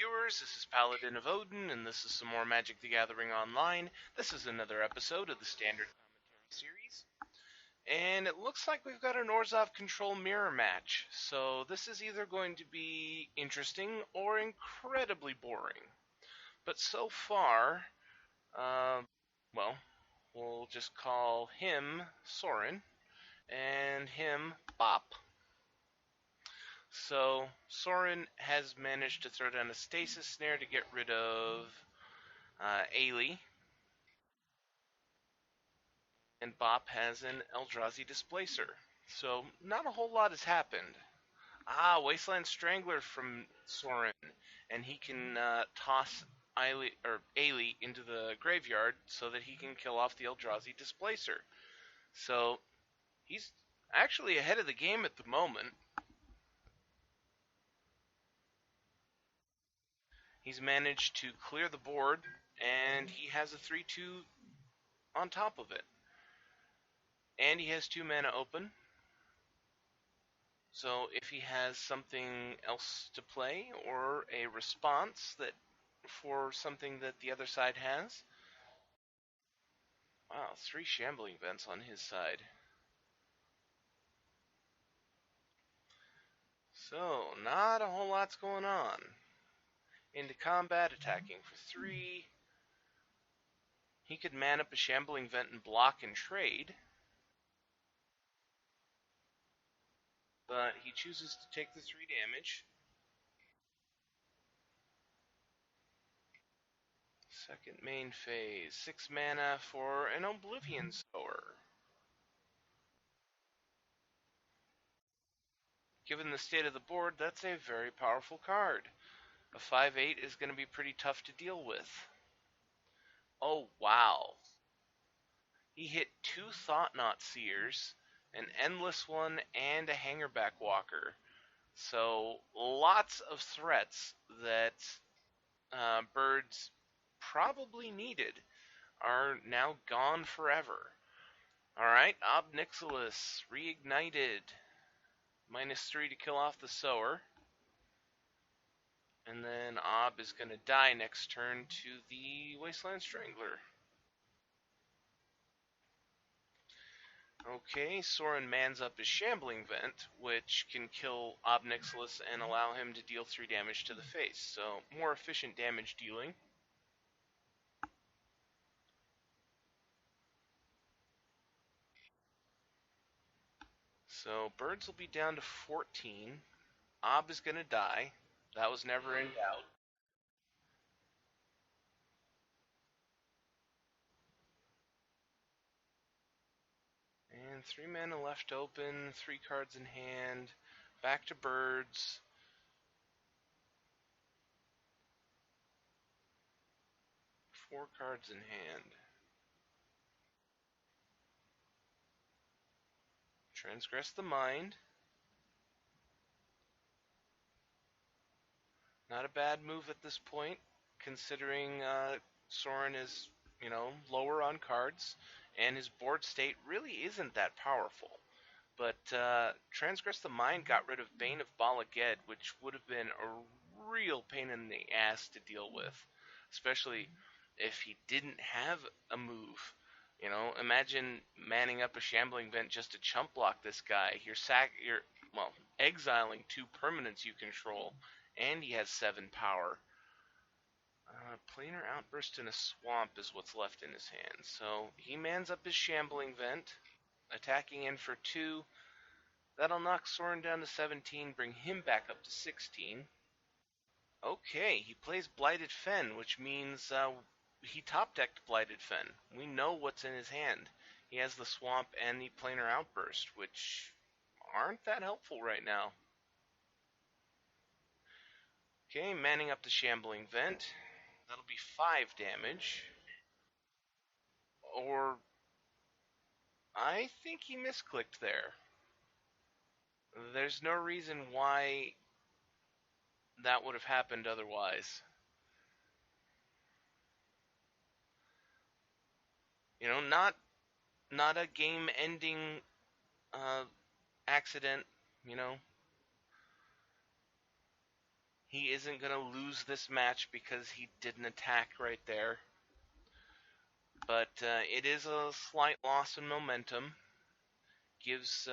viewers, this is Paladin of Odin, and this is some more Magic the Gathering Online. This is another episode of the Standard Commentary Series. And it looks like we've got an Orzhov Control mirror match, so this is either going to be interesting or incredibly boring. But so far, uh, well, we'll just call him Soren, and him Bop. So Soren has managed to throw down a stasis snare to get rid of Ailey, and Bop has an Eldrazi Displacer. So not a whole lot has happened. Wasteland Strangler from Soren, and he can toss Ailey into the graveyard so that he can kill off the Eldrazi Displacer. So he's actually ahead of the game at the moment. He's managed to clear the board, and he has a 3/2 on top of it. And he has 2 mana open. So if he has something else to play or a response that for something that the other side has. Wow, 3 shambling vents on his side. So, not a whole lot's going on. Into combat, attacking for 3. He could man up a shambling vent and block and trade. But he chooses to take the 3 damage. Second main phase, 6 mana for an Oblivion Sower. Given the state of the board, that's a very powerful card. A 5/8 is going to be pretty tough to deal with. Oh, wow. He hit 2 Thought-Knot Seers, an Endless one, and a Hangerback Walker. So, lots of threats that birds probably needed are now gone forever. Alright, Ob Nixilis reignited. -3 to kill off the Sower. And then Ob is going to die next turn to the Wasteland Strangler. Okay, Soren mans up his Shambling Vent, which can kill Ob Nixilis and allow him to deal 3 damage to the face. So, more efficient damage dealing. So, birds will be down to 14. Ob is going to die. That was never in doubt. And 3 mana left open, 3 cards in hand. Back to birds. Four cards in hand. Transgress the Mind. Not a bad move at this point, considering Soren is, lower on cards, and his board state really isn't that powerful. But Transgress the Mind got rid of Bane of Bala Ged, which would have been a real pain in the ass to deal with, especially if he didn't have a move. Imagine manning up a Shambling Vent just to chump block this guy. You're exiling 2 permanents you control, and he has 7 power. Planar Outburst in a Swamp is what's left in his hand. So he mans up his Shambling Vent, attacking in for 2. That'll knock Soren down to 17, bring him back up to 16. Okay, he plays Blighted Fen, which means he top-decked Blighted Fen. We know what's in his hand. He has the Swamp and the Planar Outburst, which aren't that helpful right now. Okay, manning up the Shambling Vent. That'll be 5 damage. Or I think he misclicked there. There's no reason why that would have happened otherwise. Not a game-ending accident. He isn't going to lose this match because he didn't attack right there. But it is a slight loss in momentum. Gives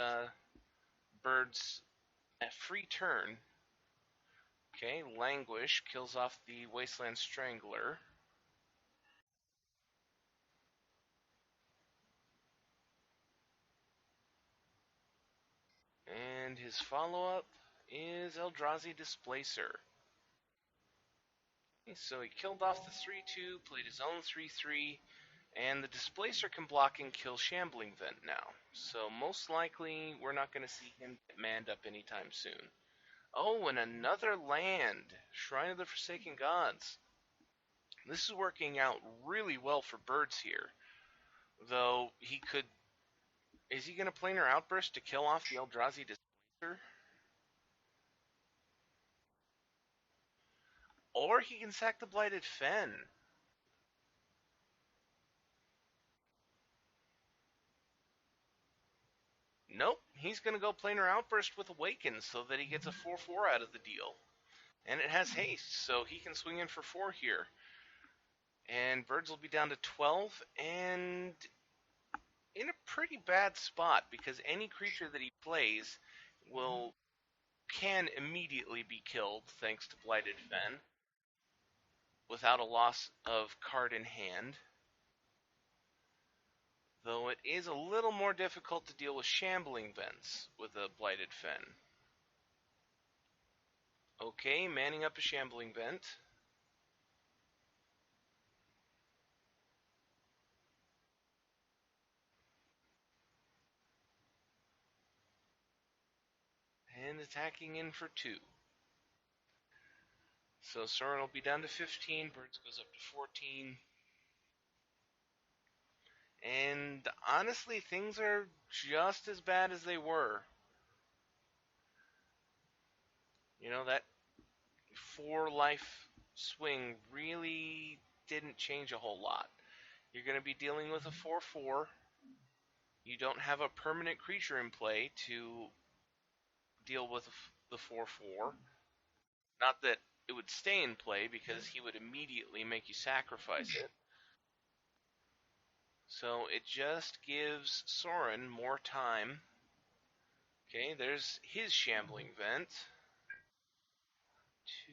Birds a free turn. Okay, Languish kills off the Wasteland Strangler. And his follow-up is Eldrazi Displacer. Okay, so he killed off the 3-2, played his own 3-3, and the Displacer can block and kill Shambling Vent now. So most likely we're not going to see him get manned up anytime soon. Oh, and another land, Shrine of the Forsaken Gods. This is working out really well for Birds here. Though he could... Is he going to Planar Outburst to kill off the Eldrazi Displacer? Or he can sack the Blighted Fen. Nope, he's going to go Planar Outburst with Awaken so that he gets a 4-4 out of the deal. And it has haste, so he can swing in for 4 here. And Birds will be down to 12, and in a pretty bad spot, because any creature that he plays can immediately be killed thanks to Blighted Fen without a loss of card in hand. Though it is a little more difficult to deal with Shambling Vents with a Blighted Fen. Okay, manning up a Shambling Vent. And attacking in for 2. So Sorin will be down to 15, Birds goes up to 14. And honestly, things are just as bad as they were. You know, that 4 life swing really didn't change a whole lot. You're going to be dealing with a 4-4. You don't have a permanent creature in play to deal with the 4-4. Not that it would stay in play, because he would immediately make you sacrifice it. So it just gives Sorin more time. Okay, there's his Shambling Vent. 2,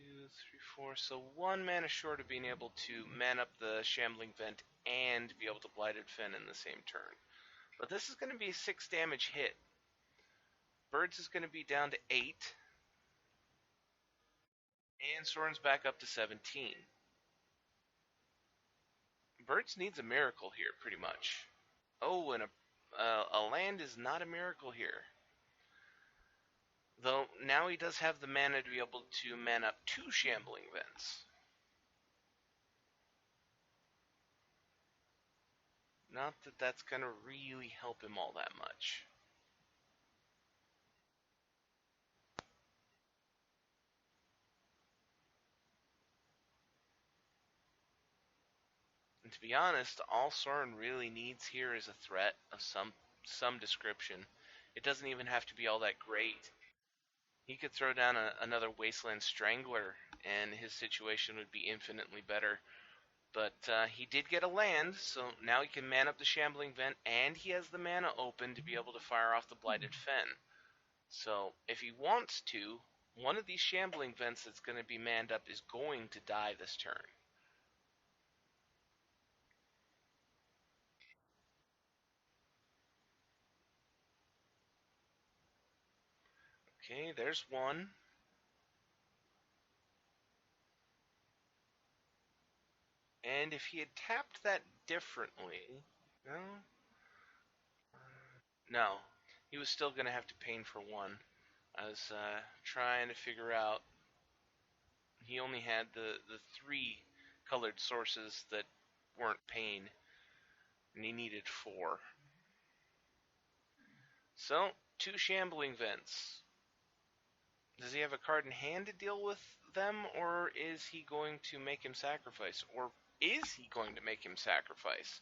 3, 4. So 1 mana short of being able to man up the Shambling Vent and be able to Blighted Fen in the same turn. But this is going to be a 6 damage hit. Birds is going to be down to 8. And Sorin's back up to 17. Birds needs a miracle here, pretty much. Oh, and a land is not a miracle here. Though now he does have the mana to be able to man up 2 Shambling Vents. Not that that's going to really help him all that much. And to be honest, all Sorin really needs here is a threat of some description. It doesn't even have to be all that great. He could throw down another Wasteland Strangler, and his situation would be infinitely better. But he did get a land, so now he can man up the Shambling Vent, and he has the mana open to be able to fire off the Blighted Fen. So if he wants to, one of these Shambling Vents that's going to be manned up is going to die this turn. Okay, there's one. And if he had tapped that differently... No? No. He was still going to have to pain for 1. I was trying to figure out... He only had the 3 colored sources that weren't pain. And he needed 4. So, 2 Shambling Vents. Does he have a card in hand to deal with them, or is he going to make him sacrifice? Or is he going to make him sacrifice?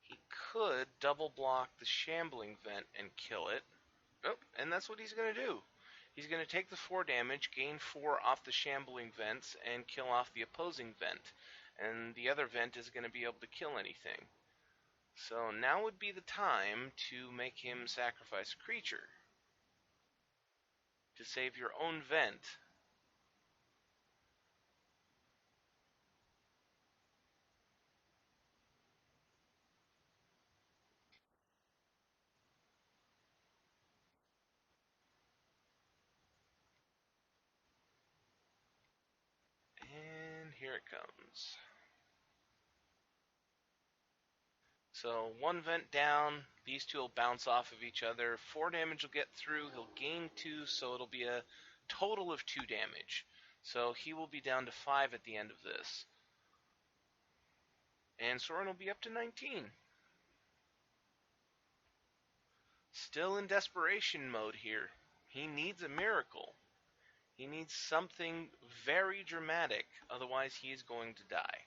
He could double block the Shambling Vent and kill it. Oh, and that's what he's going to do. He's going to take the 4 damage, gain 4 off the Shambling Vents, and kill off the opposing Vent. And the other Vent is going to be able to kill anything. So now would be the time to make him sacrifice a creature to save your own Vent. And here it comes. So 1 Vent down, these 2 will bounce off of each other. 4 damage will get through, he'll gain 2, so it'll be a total of 2 damage. So he will be down to 5 at the end of this. And Soren will be up to 19. Still in desperation mode here. He needs a miracle. He needs something very dramatic, otherwise he is going to die.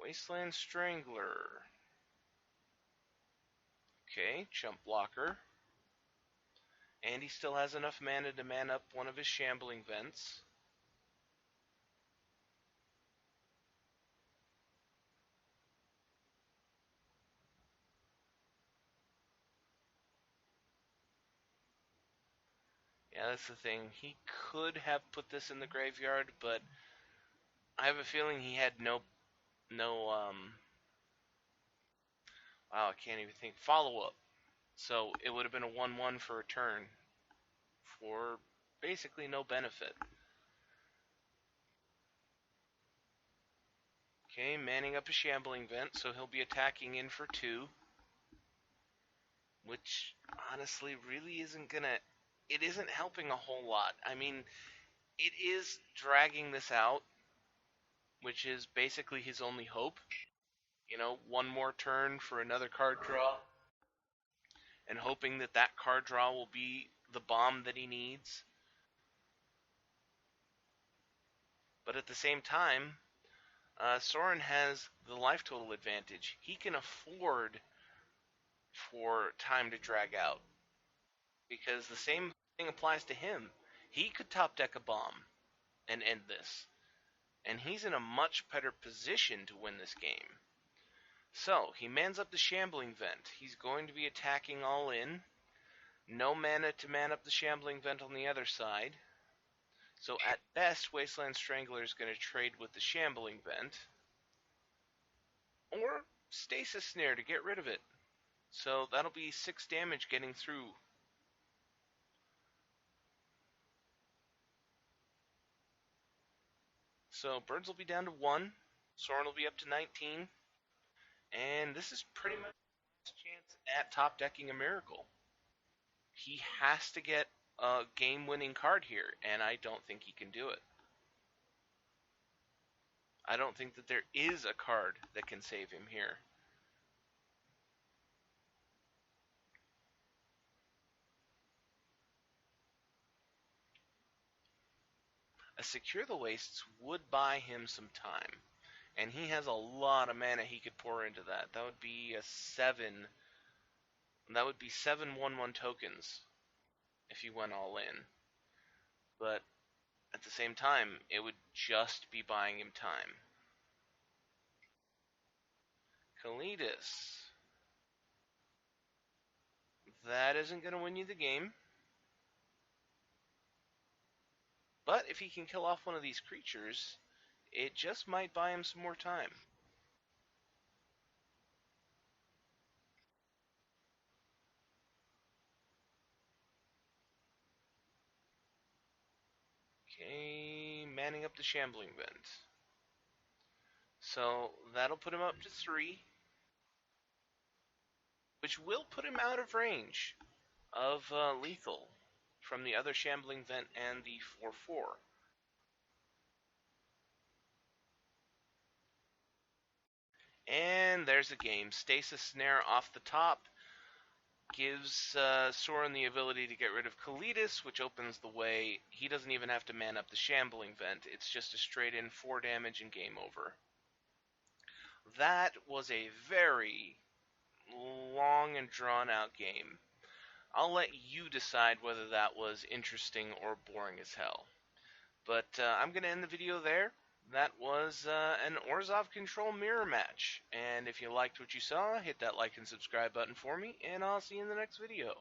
Wasteland Strangler. Okay, Chump Blocker. And he still has enough mana to man up one of his Shambling Vents. Yeah, that's the thing. He could have put this in the graveyard, but I have a feeling he had wow, I can't even think, follow-up. So it would have been a 1-1 for a turn for basically no benefit. Okay, manning up a Shambling Vent, so he'll be attacking in for 2. Which, honestly, really isn't gonna... It isn't helping a whole lot. I mean, it is dragging this out, which is basically his only hope. You know, 1 more turn for another card draw, and hoping that that card draw will be the bomb that he needs. But at the same time, Soren has the life total advantage. He can afford for time to drag out, because the same thing applies to him. He could top deck a bomb and end this, and he's in a much better position to win this game. So, he mans up the Shambling Vent. He's going to be attacking all in. No mana to man up the Shambling Vent on the other side. So at best, Wasteland Strangler is going to trade with the Shambling Vent. Or Stasis Snare to get rid of it. So that'll be 6 damage getting through. So Birds will be down to 1. Soren will be up to 19. And this is pretty much his chance at top decking a miracle. He has to get a game-winning card here, and I don't think he can do it. I don't think that there is a card that can save him here. A Secure the Wastes would buy him some time, and he has a lot of mana he could pour into that. That would be a 7. That would be 7 1/1 tokens if he went all in. But at the same time, it would just be buying him time. Kalidas. That isn't going to win you the game. But if he can kill off one of these creatures, it just might buy him some more time. Okay, manning up the Shambling Vent. So that'll put him up to 3, which will put him out of range of lethal from the other Shambling Vent and the 4/4. And there's the game. Stasis Snare off the top. gives Soren the ability to get rid of Kalidas, which opens the way. He doesn't even have to man up the Shambling Vent. It's just a straight in 4 damage and game over. That was a very long and drawn out game. I'll let you decide whether that was interesting or boring as hell. But I'm going to end the video there. That was an Orzhov Control mirror match. And if you liked what you saw, hit that like and subscribe button for me, and I'll see you in the next video.